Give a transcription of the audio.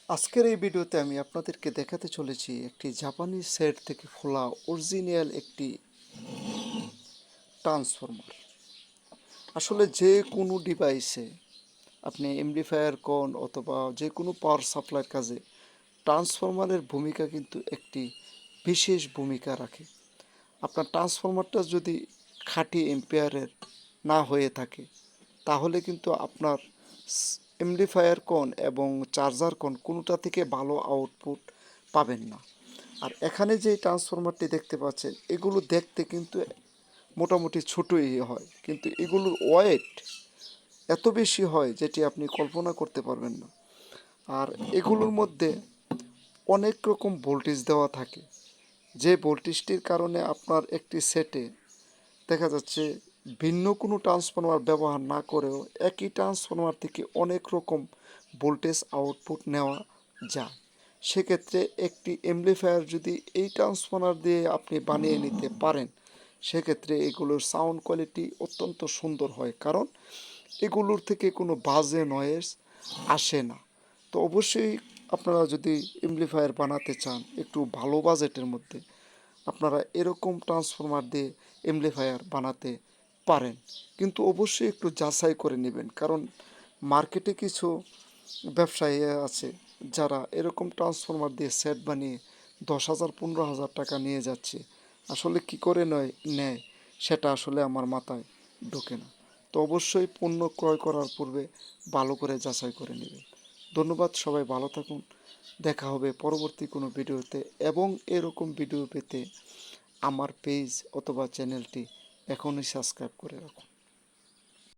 আজকের এই ভিডিওতে আমি আপনাদেরকে দেখাতে চলেছি একটি জাপানি সেট থেকে খোলা অরিজিনাল একটি ট্রান্সফরমার। আসলে যে কোনো ডিভাইসে আপনি এমপ্লিফায়ার কোন অথবা যে কোনো পাওয়ার সাপ্লাইয়ের কাজে ট্রান্সফরমারের ভূমিকা কিন্তু একটি বিশেষ ভূমিকা রাখে। আপনার ট্রান্সফরমারটা যদি খাঁটি এম্পিয়ারের না হয়ে থাকে তাহলে কিন্তু আপনার এমপ্লিফায়ার কোন এবং চার্জার কোন কোনোটা থেকে ভালো আউটপুট পাবেন না। আর এখানে যে ট্রান্সফরমারটি দেখতে পাচ্ছেন এগুলো দেখতে কিন্তু মোটামুটি ছোটোই হয়, কিন্তু এগুলোর ওয়েট এত বেশি হয় যেটি আপনি কল্পনা করতে পারবেন না। আর এগুলোর মধ্যে অনেক রকম ভোল্টেজ দেওয়া থাকে, যে ভোল্টেজটির কারণে আপনার একটি সেটে দেখা যাচ্ছে ভিন্ন কোনো ট্রান্সফরমার ব্যবহার না করেও একই ট্রান্সফরমার থেকে অনেক রকম ভোল্টেজ আউটপুট নেওয়া যায়। সেক্ষেত্রে একটি এমপ্লিফায়ার যদি এই ট্রান্সফরমার দিয়ে আপনি বানিয়ে নিতে পারেন সেক্ষেত্রে এগুলোর সাউন্ড কোয়ালিটি অত্যন্ত সুন্দর হয়, কারণ এগুলোর থেকে কোনো বাজে নয়েজ আসে না। তো অবশ্যই আপনারা যদি এমপ্লিফায়ার বানাতে চান একটু ভালো বাজেটের মধ্যে, আপনারা এরকম ট্রান্সফরমার দিয়ে এমপ্লিফায়ার বানাতে পারেন, কিন্তু অবশ্যই একটু যাচাই করে নেবেন, কারণ মার্কেটে কিছু ব্যবসায়ী আছে যারা এরকম ট্রান্সফরমার দিয়ে সেট বানিয়ে 10,000 15,000 টাকা নিয়ে যাচ্ছে। আসলে কি করে নেয় সেটা আসলে আমার মাথায় ঢোকে না। তো অবশ্যই পণ্য ক্রয় করার পূর্বে ভালো করে যাচাই করে নেবেন। ধন্যবাদ, সবাই ভালো থাকুন। দেখা হবে পরবর্তী কোনো ভিডিওতে, এবং এরকম ভিডিও পেতে আমার পেজ অথবা চ্যানেলটি এখনই সাবস্ক্রাইব করে রাখুন।